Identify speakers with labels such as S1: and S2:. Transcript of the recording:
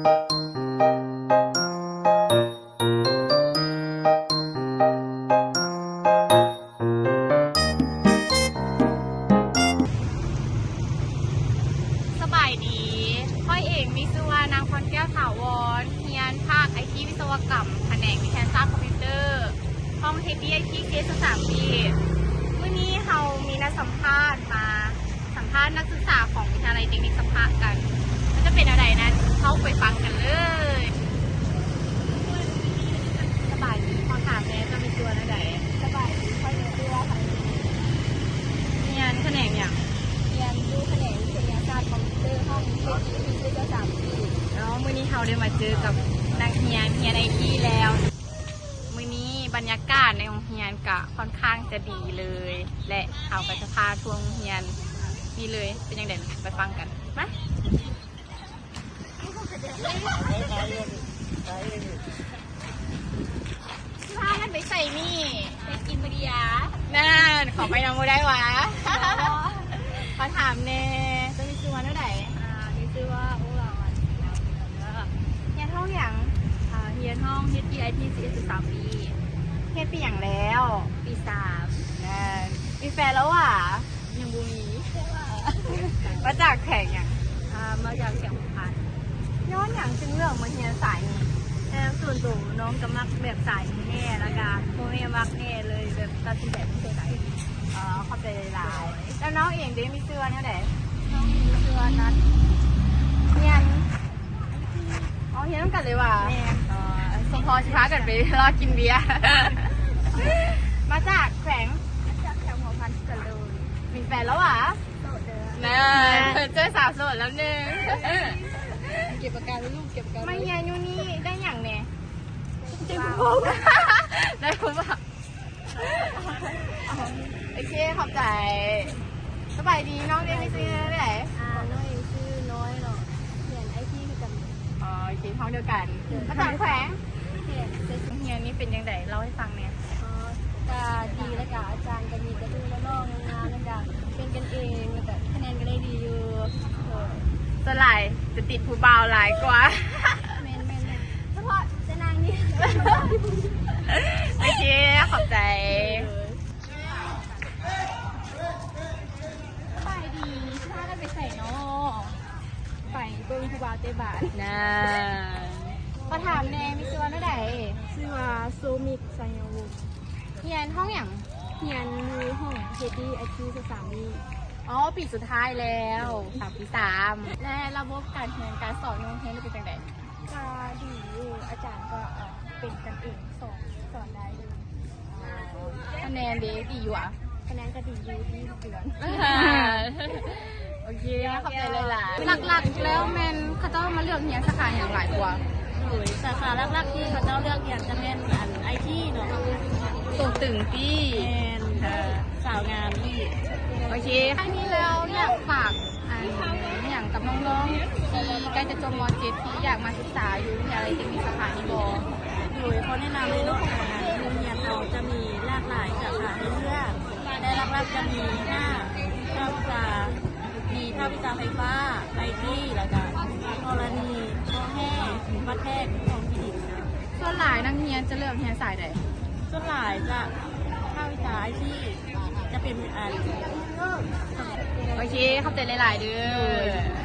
S1: สบายดีค่อยเองมีชื่อว่านางพรแก้วถาวรเรียนภาคไอทีวิศวกรรมแผนกวิทยาศาสตร์คอมพิวเตอร์ห้องเทคดีไอทีเคส3 ปีวันนี้เรามีนัดสัมภาษณ์นักศึกษาของวิทยาลัยเทคนิคสัมภาษณ์กันมันจะเป็นอะไรนั้นเข้าไปฟังกันเลยสบายดีขอถามแม่จะมีตัวอะไรสบายดีค่อยมีชื่อว่าเรียนแผนกอย่างเรียนดูแผนกวิทยาศาสตร์คอมพิวเตอร์ห้องเทคนิควิทยาศาสตร์3 ปีแล้วมื้อนี้เราได้มาเจอกับนักเรียนไอทีแล้วมื้อนี้บรรยากาศในโรงเรียนก็ค่อนข้างจะดีเลยและเขาก็จะพาทัวร์โรงเรียนนี่เลยเป็นยังไงไปฟังกันมาพากันไปใส่นี่ไปกินบริยานั่นขอไปน้องโมได้วะขอถามเน่จะมีชื่อว่าเท่าไหร่มีชื่อว่าอุลาวันเฮียนห้องอย่างเฮียนห้อง HDIT CS 3 ปีเฮียนปีอย่างแล้วปี 3นั่นมีแฟนแล้วอ่ะยังบูมีมาจากแข่งอย่างมาจากเสียงพันย้อนอย่างจึงเลือกมาเฮียนสายนี้ส่วนตัวน้องก็มักแบบสายนี้แน่ละกันโมเมมักแน่เลยแบบตัดสินใจไม่เคยไหนเข้าใจหลายแล้วน้องเองได้มีเสื้อเนี่ยไหนน้องมีเสื้อนัดเฮียนเฮียนต้องกันเลยว่ะสมพรชิพากันไปรอกินเบียร์มาจากแขวงหัวพันกันเลยมีแฟนแล้วอ่ะน่าเจอสาวโสดแล้วนึงเก็บอาการลูกเก็บอาการไม่ยายนู่นนี่ได้อย่างเนี่ยได้คุณพ่อได้คุณพ่อโอเคขอบใจสบายดีน้องเรียนไม่ซื้อได้ไหนน้องเองชื่อน้อยหรอเรียนไอทีคือกันโอเคห้องเดียวกันมาจากแขวงเฮียนี่เป็นยังไงเล่าให้ฟังเนี่ยก็ดีแล้วก็อาจารย์ก็มีกระดูกน้องงานแล้วก็เป็นกันเองแล้วก็คะแนนก็ได้ดีอยู่สลายจะติดผู้บ่าวหลายกว่าเมนเฉพาะจะนางนี่โอเคขอบใจไปดีถ้ากันไปใส่เนาะไปเบิ้งผู้บ่าวเตะบาทน่าพอถามแน่มีชื่อว่าเท่าไหร่ชื่อว่าโซมิกไซยาวุเฮียนห้องอย่างเฮียนอยู่ห้องเฮดี้ไอที3 ปีปีสุดท้ายแล้ว3 ปี 3และระบบการเรียนการสอนโรงเรียนเป็นยังไงก็ดีอยู่อาจารย์ก็เป็นกันเองสอนได้เลยคะแนนดีอยู่อ่ะคะแนนก็ดีอยู่ที่เดือนโอเคขอบใจเลยล่ะหลักๆแล้วแมนเขาจะมาเลือกเรียนสาขาอย่างหลายกว่า
S2: สาขาหลักๆที่เขาเจ้าเลือกเรียนจะเป็นไอทีเนาะ
S1: ส่งตึงที่
S2: สาวงานที่
S1: โอเคแค่นี้แล้วอยากฝากอย่างกับน้องๆที่ใกล้จะจบม.7ที่อยากมาศึกษาอยู่วิทยาลัยเทคนิคสาขานี้บ่
S2: โดยเขาแนะนำเลยเนาะโรงเรียนเราจะมีหลากหลายสาขาให้เลือกได้หลักๆจะมีภาควิชาไฟฟ้าไอทีแล้วก็ธรณีข้อแห้งวัดแพทย์ของที่ดินนะ
S1: ส่วนหลายนักเรียนจะเลือกเรียนสายใด
S2: ส่วนหลายจะภาควิชาไอทีจะเป็น
S1: โอเคเข้าใจหลายๆเด้อ